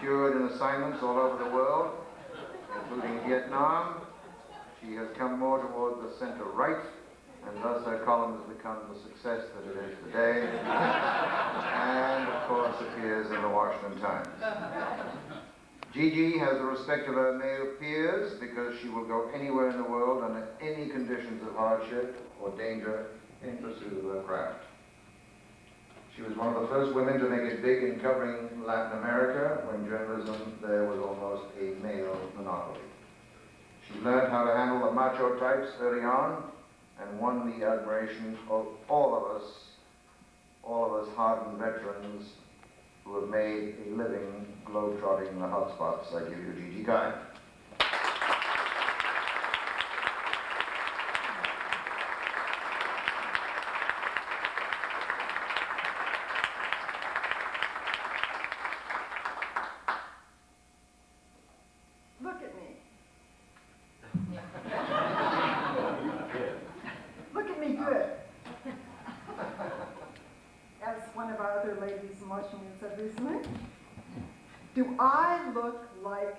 matured in assignments all over the world, including Vietnam. She has come more toward the center-right, and thus her column has become the success that it is today, and of course appears in the Washington Times. Gigi has the respect of her male peers because she will go anywhere in the world under any conditions of hardship or danger in pursuit of her craft. She was one of the first women to make it big in covering Latin America when journalism there was almost a male monopoly. She learned how to handle the macho types early on and won the admiration of all of us hardened veterans who have made a living globe-trotting the hotspots. I give you Gigi Guy. Look at me. Look at me good. As one of our other ladies in Washington said recently, do I look like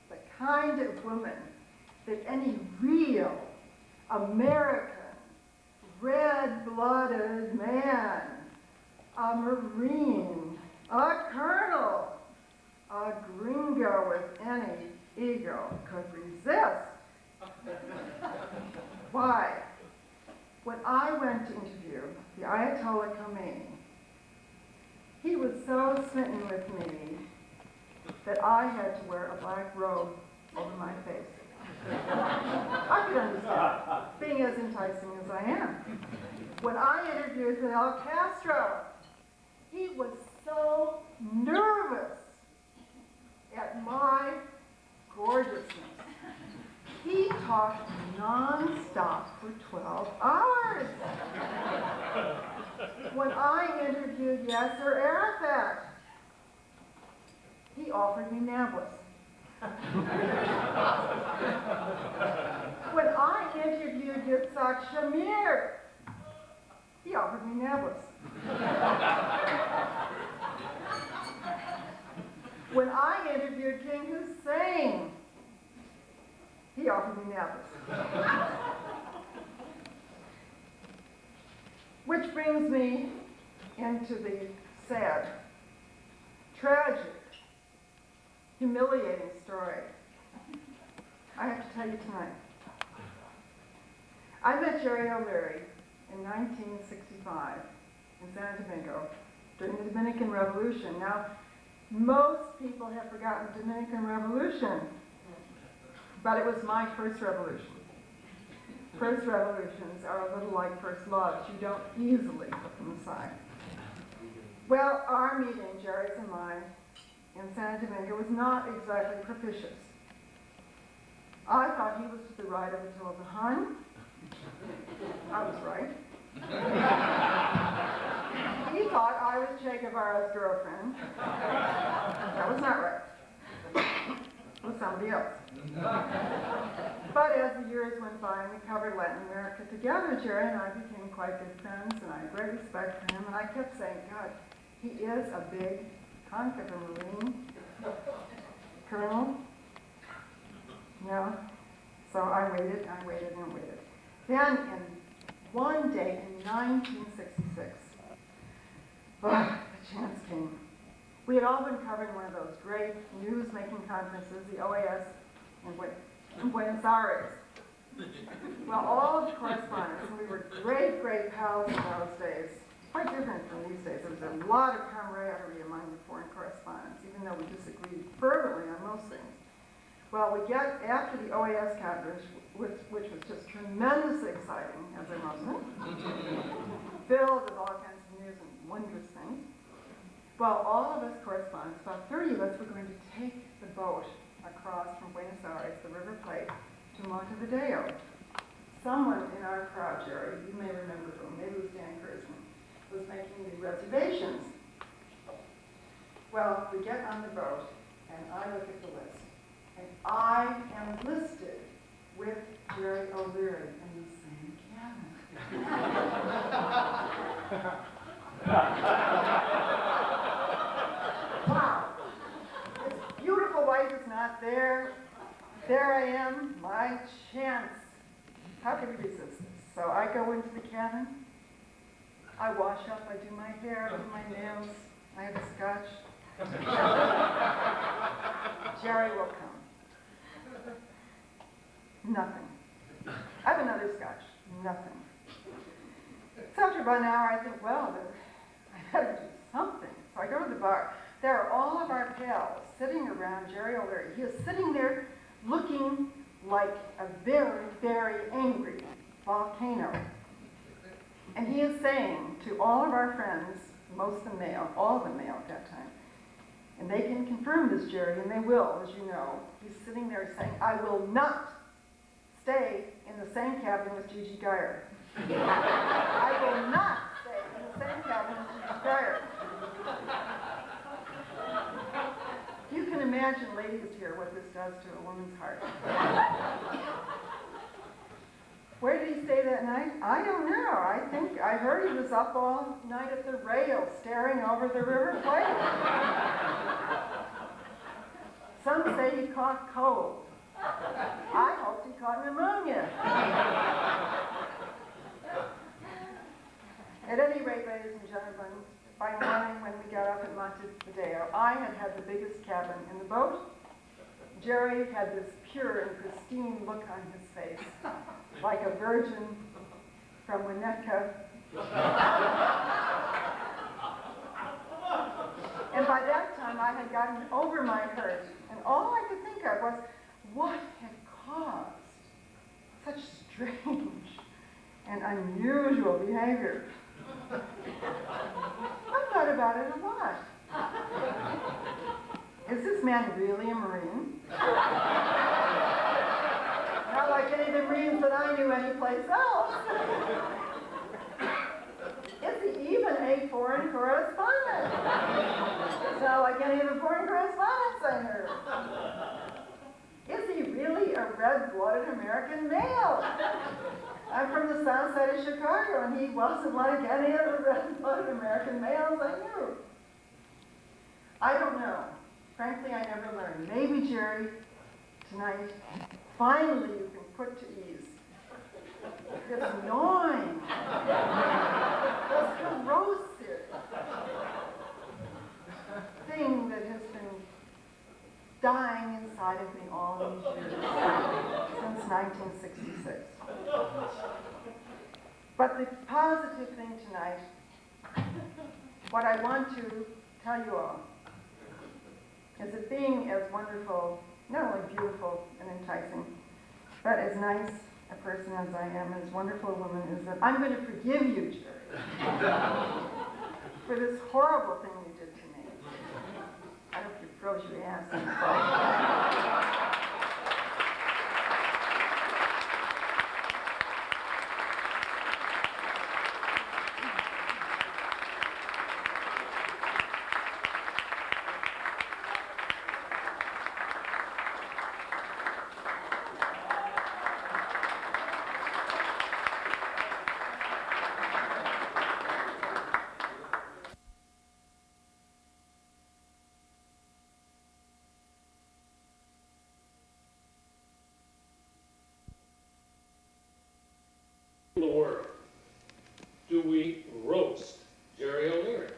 the kind of woman that any real American, red-blooded man, a Marine, a colonel, a gringo with any ego could resist? Why? When I went to interview the Ayatollah Khomeini, he was so smitten with me that I had to wear a black robe over my face. I could understand, being as enticing as I am. When I interviewed Fidel Castro, he was so nervous at my gorgeousness. He talked non-stop for 12 hours. When I interviewed Yasser Arafat, he offered me Nablus. When I interviewed Yitzhak Shamir, he offered me Nablus. When I interviewed King Hussein, he offered me Nablus. Which brings me into the sad, tragic, humiliating story I have to tell you tonight. I met Jerry O'Leary in 1965 in Santo Domingo during the Dominican Revolution. Now, most people have forgotten the Dominican Revolution, but it was my first revolution. First revolutions are a little like first loves. You don't easily put them aside. Well, our meeting, Jerry's and mine, in Santo Domingo was not exactly propitious. I thought he was to the right of Attila the Hun. I was right. He thought I was Che Guevara's girlfriend. That was not right. It was somebody else. But as the years went by and we covered Latin America together, Jerry and I became quite good friends, and I had great respect for him, and I kept saying, God, he is a big hunk of a Marine colonel. So I waited and waited and waited. Then one day in 1966, the chance came. We had all been covering one of those great news-making conferences, the OAS in Buenos Aires. Well, all of the correspondents, and we were great, great pals in those days, quite different from these days. There was a lot of camaraderie among the foreign correspondents, even though we disagreed fervently on most things. Well, we get after the OAS conference, which was just tremendously exciting, as I must say, filled with all kinds of news and wondrous things. Well, all of us correspondents, about 30 of us, were going to take the boat across from Buenos Aires, the River Plate, to Montevideo. Someone in our crowd, Jerry, you may remember whom, maybe it was Dan Kurzman, was making the reservations. Well, we get on the boat, and I look at the list, and I am listed with Jerry O'Leary in the same cabin. Wow. not there. There I am, my chance. How can you resist this? So I go into the cabin. I wash up, I do my hair, I do my nails. I have a scotch. Jerry will come. Nothing. I have another scotch. Nothing. So after about an hour, I think, well, I better do something. So I go to the bar. There are all of our pals sitting around Jerry O'Leary. He is sitting there looking like a very, very angry volcano. And he is saying to all of our friends, most of them male, all of them male at that time, and they can confirm this, Jerry, and they will, as you know, he's sitting there saying, I will not stay in the same cabin with Gigi Geyer. I will not stay in the same cabin with Gigi Geyer. You can imagine, ladies here, what this does to a woman's heart. Where did he stay that night? I don't know. I heard he was up all night at the rail staring over the River Plate. Some say he caught cold. I hoped he caught pneumonia. At any rate, ladies and gentlemen, by morning when we got up at Montevideo, I had the biggest cabin in the boat. Jerry had this pure and pristine look on his face, like a virgin from Winnetka. And by that time, I had gotten over my hurt, and all I could think of was what had caused such strange and unusual behavior. I thought about it a lot. Is this man really a Marine? Not like any of the Marines that I knew anyplace else. Is he even a foreign correspondent? It's not like any of the foreign correspondents I heard. Is he really a red-blooded American male? I'm from the south side of Chicago, and he wasn't like any of the red-blooded American males I knew. I don't know. Frankly, I never learned. Maybe, Jerry, tonight, finally you can put to ease this gnawing, this corrosive thing that has been dying inside of me all these years, since 1966. But the positive thing tonight, what I want to tell you all, is that being as wonderful, not only beautiful and enticing, but as nice a person as I am, as wonderful a woman, is that I'm going to forgive you, Jerry, for this horrible thing you did to me. I hope you froze your ass. In the world do we roast Jerry O'Leary?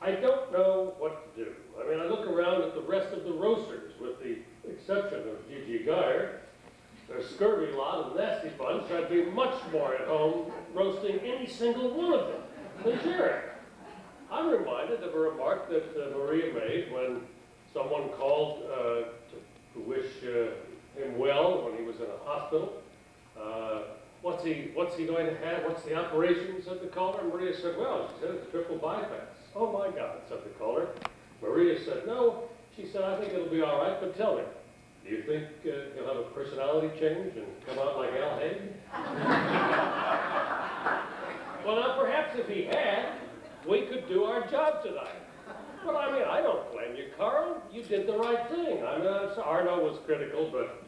I don't know what to do. I mean, I look around at the rest of the roasters, with the exception of Gigi Geyer. They're a scurvy lot of nasty bunch. I'd be much more at home roasting any single one of them than Jerry. I'm reminded of a remark that Maria made when someone called to wish him well when he was in a hospital. What's he going to have? What's the operation, said the caller. And Maria said, well, she said, it's a triple bypass. Oh my God, said the caller. Maria said, no. She said, I think it'll be all right, but tell me, do you think he'll have a personality change and come out like Al Haig? Well, now, perhaps if he had, we could do our job tonight. But I mean, I don't blame you, Carl. You did the right thing. I mean, Arno was critical, but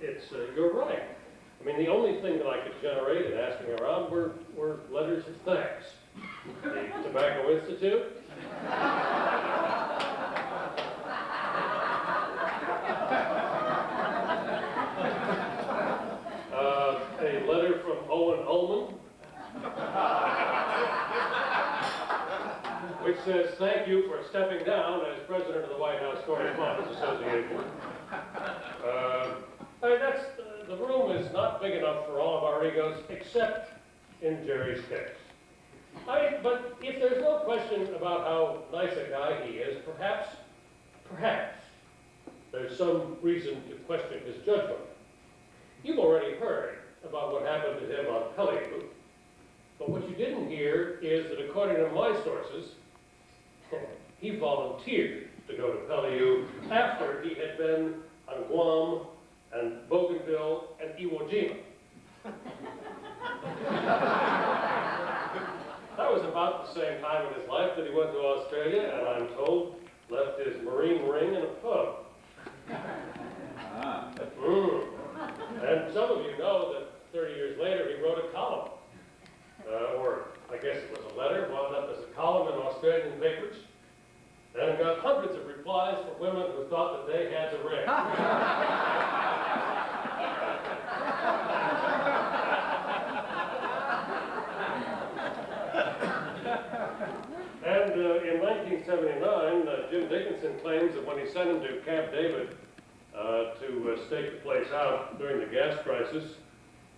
you're right. I mean, the only thing that I could generate in asking around were letters of thanks. The Tobacco Institute. says, "Thank you for stepping down as president of the White House Correspondents Association." I mean, the room is not big enough for all of our egos, except in Jerry's case. But if there's no question about how nice a guy he is, perhaps there's some reason to question his judgment. You've already heard about what happened to him on Peleliu, but what you didn't hear is that according to my sources, he volunteered to go to Peleliu after he had been on Guam and Bougainville and Iwo Jima. That was about the same time in his life that he went to Australia, and I'm told left his Marine ring in a pub. And some of you know that 30 years later he wrote a column, or I guess it was a letter, wound up as a column in Australian papers, and got hundreds of replies from women who thought that they had the ring. And in 1979, Jim Dickinson claims that when he sent him to Camp David to stake the place out during the gas crisis,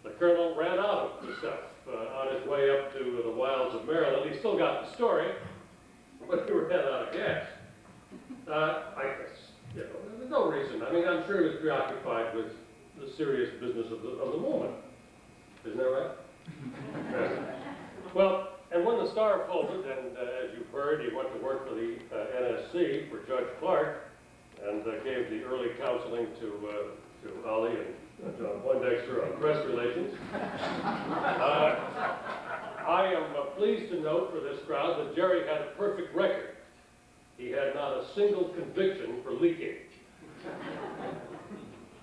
the colonel ran out of the stuff on his way up to the wilds of Maryland. He still got the story, but he ran out of gas. I guess, there's no reason. I mean, I'm sure he was preoccupied with the serious business of the moment. Isn't that right? Yes. Well, and when the Star folded, and as you've heard, he went to work for the NSC for Judge Clark, and gave the early counseling to Ollie and John Poindexter on press relations. I am pleased to note for this crowd that Jerry had a perfect record. He had not a single conviction for leaking,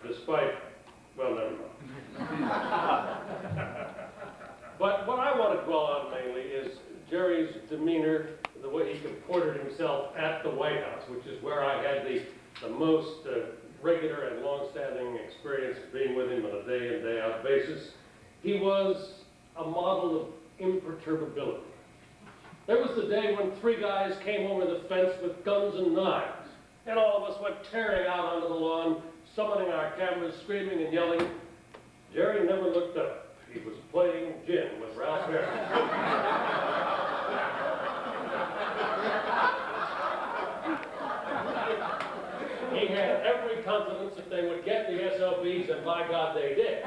despite, well, never mind. But what I want to dwell on mainly is Jerry's demeanor, the way he comported himself at the White House, which is where I had the most regular and long-standing experience of being with him on a day in, day out basis. He was a model of imperturbability. There was the day when 3 guys came over the fence with guns and knives, and all of us went tearing out onto the lawn, summoning our cameras, screaming and yelling. Jerry never looked up. He was playing gin with Ralph Harris. He had every confidence that they would get the SLBs, and by God, they did.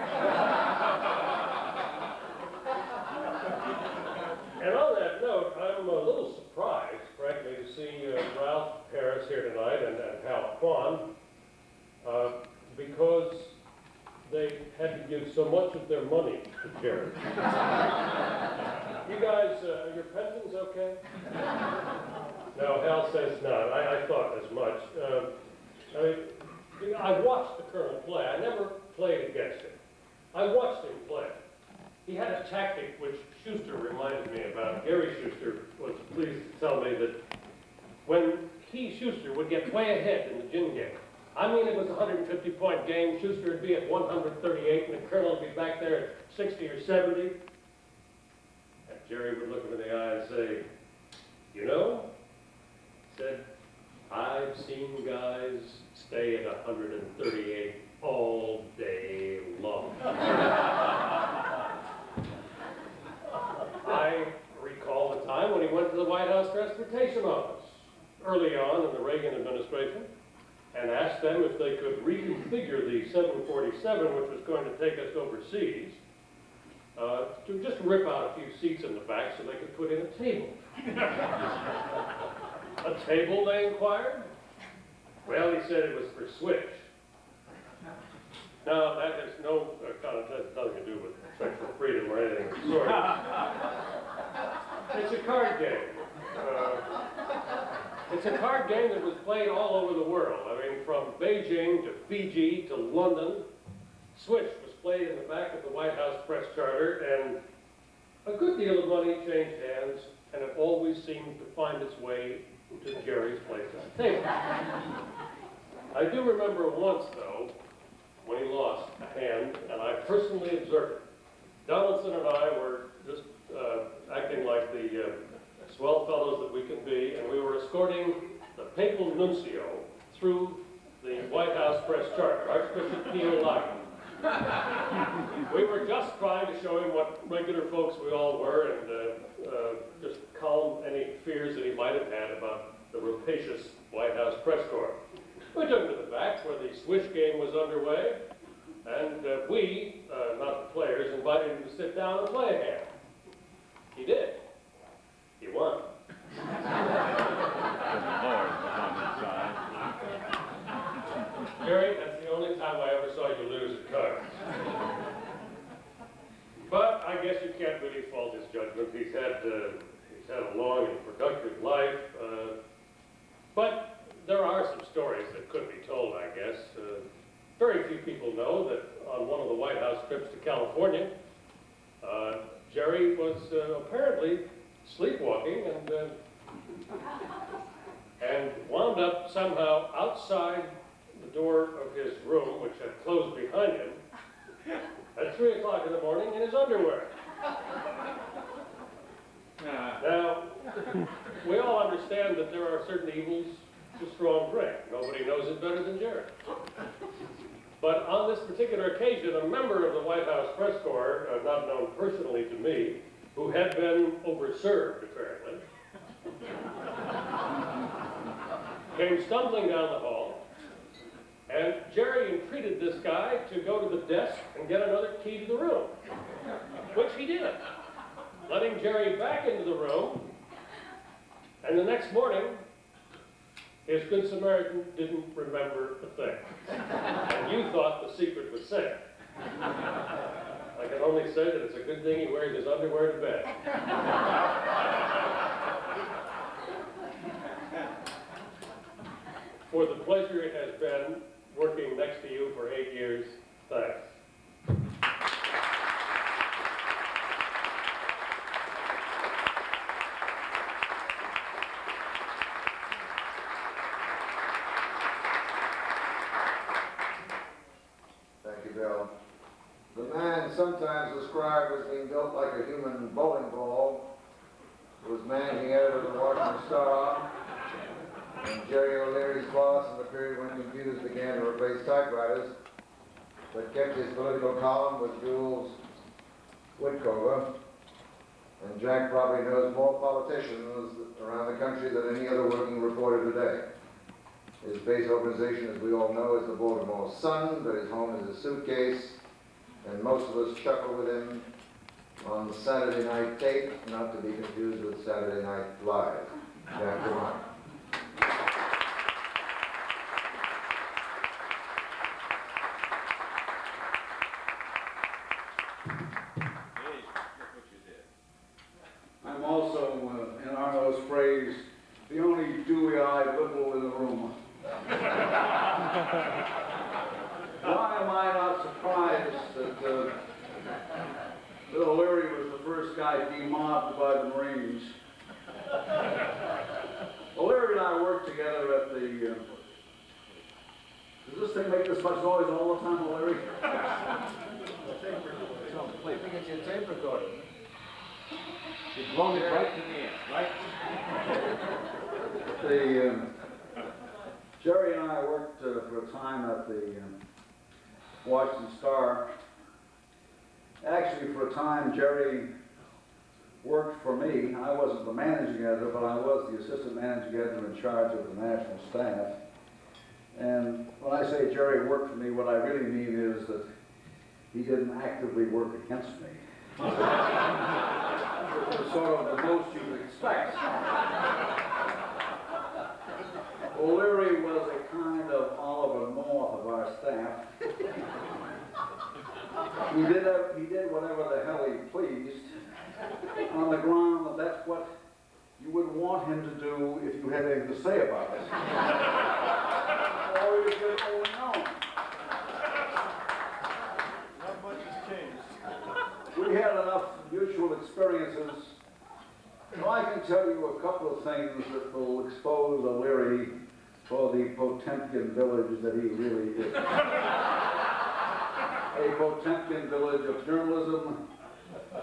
And on that note, I'm a little surprised, frankly, to see Ralph Harris here tonight and Hal Kwan, because they had to give so much of their money to Jerry. You guys, are your pensions okay? No, Hal says not. I thought as much. I watched the Colonel play. I never played against him. I watched him play. He had a tactic which Schuster reminded me about. Gary Schuster was pleased to tell me that when Schuster would get way ahead in the gin game, I mean, it was a 150-point game. Schuster would be at 138, and the Colonel would be back there at 60 or 70. And Jerry would look him in the eye and say, "You know," said, "I've seen guys stay at 138 all day long." I recall the time when he went to the White House Transportation Office early on in the Reagan administration, and asked them if they could reconfigure the 747, which was going to take us overseas, to just rip out a few seats in the back so they could put in a table. A table, they inquired? Well, he said it was for switch. Now, that has no content, nothing to do with sexual freedom or anything of the sort. It's a card game. It's a card game that was played all over the world. I mean, from Beijing to Fiji to London. Switch was played in the back of the White House press charter, and a good deal of money changed hands, and it always seemed to find its way to Jerry's place on the table. I do remember once, though, when he lost a hand, and I personally observed it. Donaldson and I were just acting like the swell fellows that we can be, and we were escorting the papal nuncio through the White House press charter, Archbishop Pio Lago. We were just trying to show him what regular folks we all were and just calm any fears that he might have had about the rapacious White House press corps. We took him to the back where the swish game was underway, and we, not the players, invited him to sit down and play a hand. He did. He won. Jerry, that's the only time I ever saw you lose at cards. But I guess you can't really fault his judgment. He's had a long and productive life. But there are some stories that could be told, I guess. Very few people know that on one of the White House trips to California, Jerry was apparently sleepwalking and wound up somehow outside the door of his room, which had closed behind him, at 3 o'clock in the morning in his underwear. Now, we all understand that there are certain evils to strong drink. Nobody knows it better than Jerry. But on this particular occasion, a member of the White House press corps, not known personally to me, who had been overserved, apparently, came stumbling down the hall, and Jerry entreated this guy to go to the desk and get another key to the room, which he did, letting Jerry back into the room, and the next morning, his Good Samaritan didn't remember a thing. And you thought the secret was safe. I can only say that it's a good thing he wears his underwear to bed. For the pleasure it has been working next to you for 8 years, thanks. Bill. The man sometimes described as being built like a human bowling ball was managing editor of the Washington Star and Jerry O'Leary's boss in the period when computers began to replace typewriters, but kept his political column with Jules Witkover. And Jack probably knows more politicians around the country than any other working reporter today. His base organization, as we all know, is the Baltimore Sun, but his home is a suitcase, and most of us chuckle with him on the Saturday Night Tape, not to be confused with Saturday Night Live. Jack DeMont. I'm also, in Arno's phrase, the only dewy-eyed liberal in the room. Why am I not surprised that that O'Leary was the first guy demobbed by the Marines? O'Leary and I worked together at the... does this thing make this much noise all the time, O'Leary? I think it's your tape recorder. You've blown it right to the end, right? Jerry and I worked for a time at the Washington Star. Actually, for a time, Jerry worked for me. I wasn't the managing editor, but I was the assistant managing editor in charge of the national staff. And when I say Jerry worked for me, what I really mean is that he didn't actively work against me. Which is sort of the most you would expect. O'Leary was a kind of Oliver North of our staff. He did whatever the hell he pleased on the ground that that's what you would want him to do if you had anything to say about it. Or he was just only known. Not much has changed. We had enough mutual experiences, so I can tell you a couple of things that will expose O'Leary for the Potemkin village that he really is. A Potemkin village of journalism,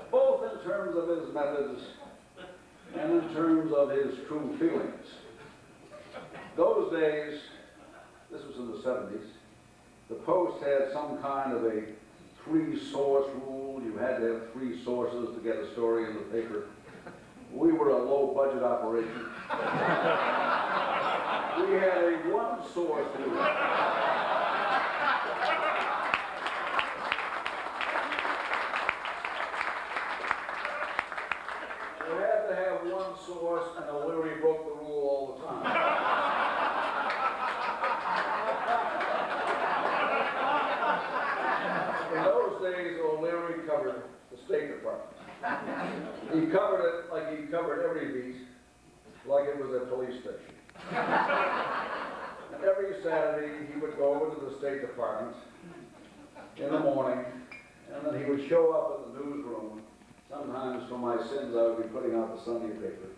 both in terms of his methods and in terms of his true feelings. Those days, this was in the 70s, the Post had some kind of a three-source rule. You had to have three sources to get a story in the paper. We were a low-budget operation. We had a one-source rule. You had to have one source, and O'Leary broke the rule all the time. In those days, O'Leary covered the State Department. He covered it like he covered every beat, like it was a police station. And every Saturday, he would go over to the State Department in the morning, and then he would show up in the newsroom. Sometimes for my sins, I would be putting out the Sunday paper.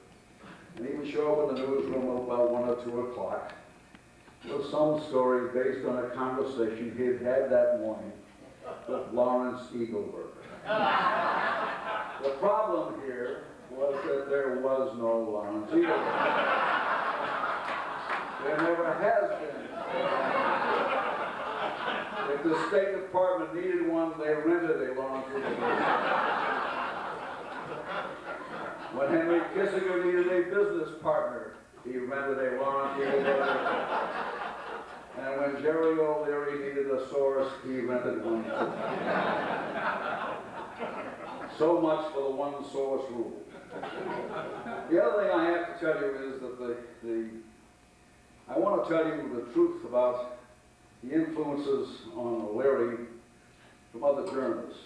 And he would show up in the newsroom about 1 or 2 o'clock with some story based on a conversation he'd had that morning with Lawrence Eagleburger. The problem here was that there was no Lawrence Eagleburger. There never has been. If the State Department needed one, they rented a Lawrence Eagleburger. When Henry Kissinger needed a business partner, he rented a Lawrence Eagleburger. And when Jerry O'Leary needed a source, he rented one too. So much for the one source rule. The other thing I have to tell you is that I want to tell you the truth about the influences on O'Leary from other journalists.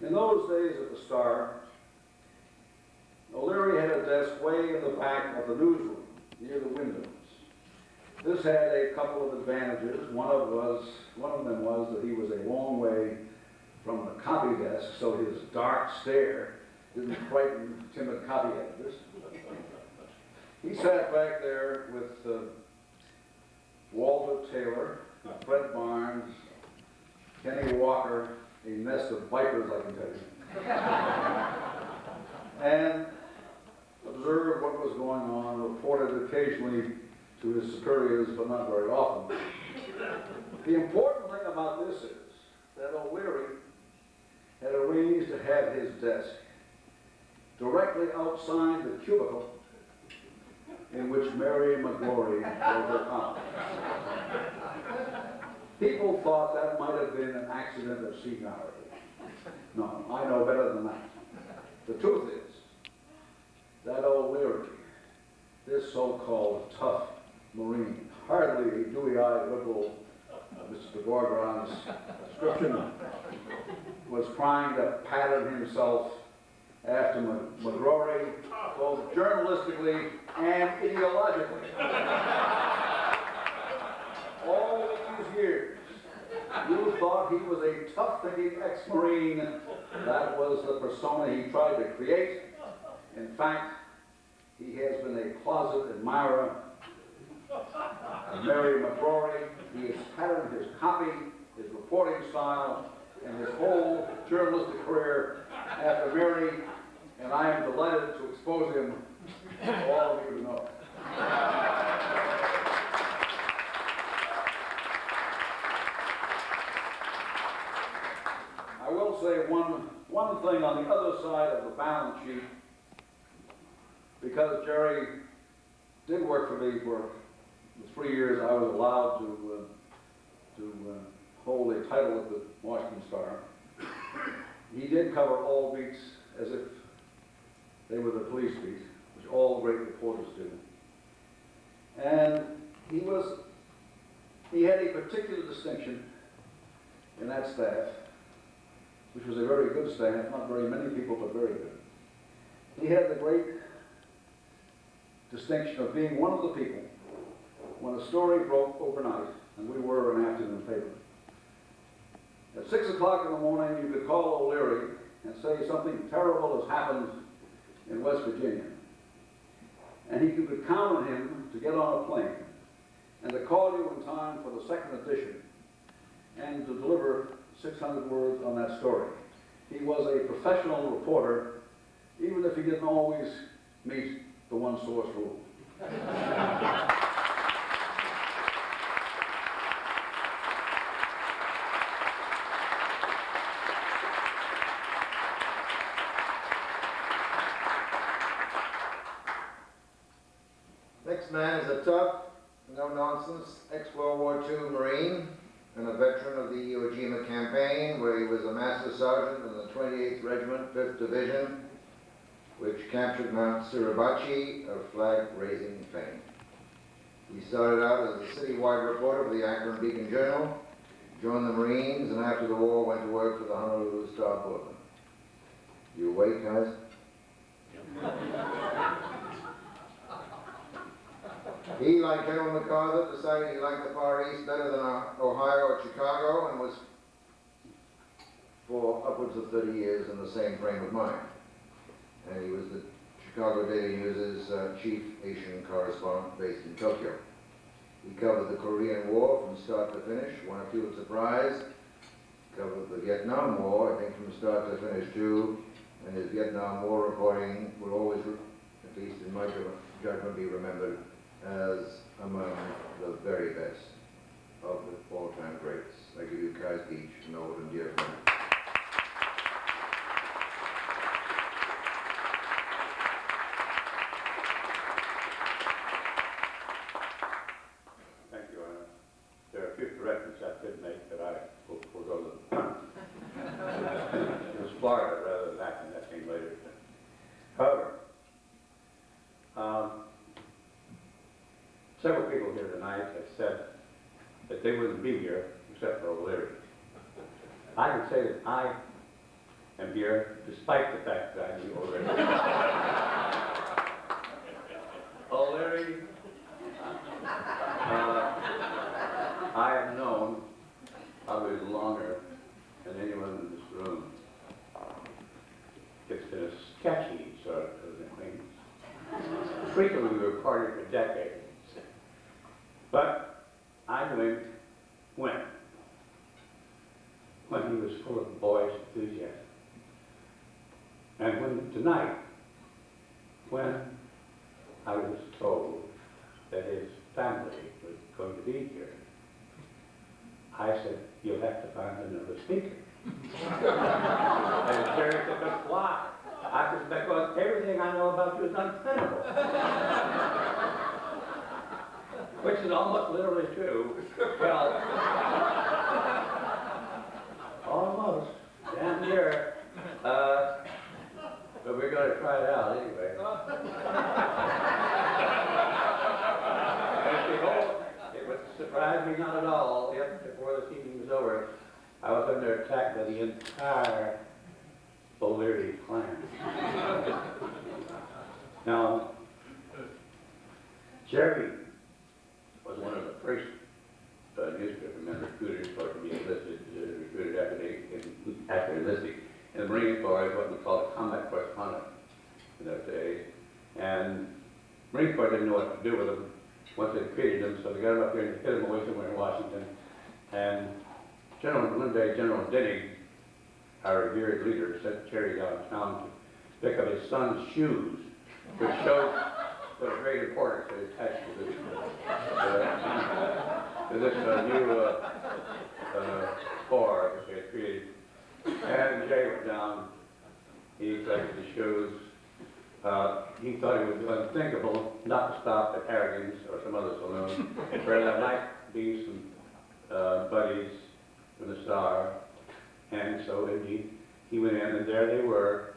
In those days at the Star, O'Leary had a desk way in the back of the newsroom, near the windows. This had a couple of advantages. One of them was that he was a long way from the copy desk, so his dark stare didn't frighten timid copy editors. He sat back there with Walter Taylor, Fred Barnes, Kenny Walker, a nest of vipers, I can tell you, and observed what was going on, reported occasionally to his superiors, but not very often. The important thing about this is that O'Leary had arranged to have his desk directly outside the cubicle in which Mary McGrory wrote her column. People thought that might have been an accident of seniority. No, I know better than that. The truth is that O'Leary, this so-called tough Marine, hardly a dewy-eyed liberal, Mr. Gorgon's description, was trying to pattern himself after McGrory, both journalistically and ideologically. All these years, you thought he was a tough-thinking ex-Marine. That was the persona he tried to create. In fact, he has been a closet admirer of Mary McGrory. He has patterned his copy, his reporting style, and his whole journalistic career after Mary, and I am delighted to expose him to all of you to know. I will say one thing on the other side of the balance sheet, because Jerry did work for me for the 3 years I was allowed to hold a title at the Washington Star. He did cover all beats as if they were the police beat, which all great reporters do. And he had a particular distinction in that staff, which was a very good staff, not very many people, but very good. He had the great distinction of being one of the people, when a story broke overnight, and we were an afternoon paper, at 6 o'clock in the morning, you could call O'Leary and say something terrible has happened in West Virginia. And you could count on him to get on a plane and to call you in time for the second edition and to deliver 600 words on that story. He was a professional reporter, even if he didn't always meets the one source rule. Next man is a tough, no-nonsense, ex-World War II Marine and a veteran of the Iwo Jima campaign, where he was a master sergeant in the 28th Regiment, 5th Division, which captured Mount Suribachi of flag-raising fame. He started out as a citywide reporter for the Akron Beacon Journal, joined the Marines, and after the war went to work for the Honolulu Star-Bulletin. You awake, guys? He, like General MacArthur, decided he liked the Far East better than Ohio or Chicago, and was for upwards of 30 years in the same frame of mind. And he was the Chicago Daily News' chief Asian correspondent based in Tokyo. He covered the Korean War from start to finish, won a Pulitzer Prize, covered the Vietnam War, I think from start to finish too, and his Vietnam War reporting will always, at least in my judgment, be remembered as among the very best of the all-time greats. I give you Kai's Beach, an old and dear friend. Thank you, Anna. There are a few corrections I could make, but I will forego them. It was Florida rather than Akron, that came later. However, several people here tonight have said that they wouldn't be here except for O'Leary. I can say that I am here despite the fact that I knew O'Leary. O'Leary, I have known probably longer than anyone in this room. It's been a sketchy sort of acquaintance. Frequently we were parted for decades. But I knew him when he was full of boyish enthusiasm. And when tonight, when I was told that his family was going to be here, I said, you'll have to find another speaker. And Jerry said, but why? I said, because everything I know about you is untenable. Which is almost literally true. Well, almost. Damn near. But we're going to try it out anyway. It would surprise me not at all if, before this evening was over, I was under attack by the entire O'Leary clan. Now, Jerry was one of the first newspaper men recruited for to be enlisted, recruited after enlisting. And the Marine Corps is what we call a combat correspondent in those days. And Marine Corps didn't know what to do with him once they created him, so they got him up here and hid him away somewhere in Washington. And one day, General Denning, our revered leader, sent Jerry downtown to pick up his son's shoes, which showed the great importance that attached to this new corps that they had created. And Jay went down, he collected the shoes. He thought it would be unthinkable not to stop at Harrigan's or some other saloon where there might be some buddies from the Star. And so indeed, he went in and there they were.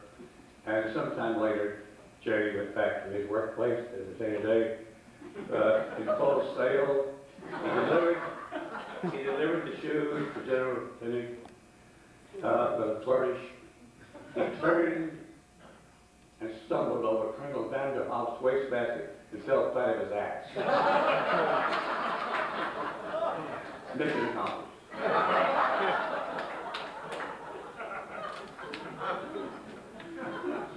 And sometime later, Jerry went back to his workplace, as they say today, in full sail. He delivered the shoes to General Denning with a flourish. He turned and stumbled over Colonel Vanderhoff's wastebasket and fell flat of his axe. Mission accomplished.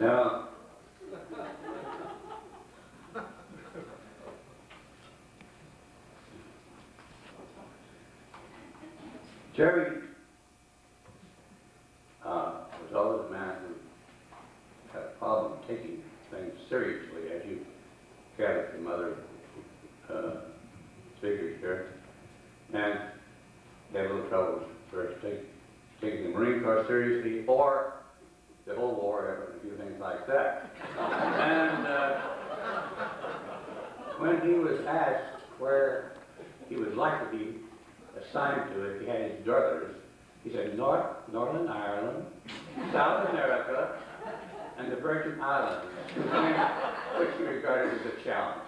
Now, Jerry was always a man who had a problem taking things seriously seriously, or the whole war effort, and a few things like that. And when he was asked where he would like to be assigned to if he had his druthers, he said Northern Ireland, South America, and the Virgin Islands, which he regarded as a challenge.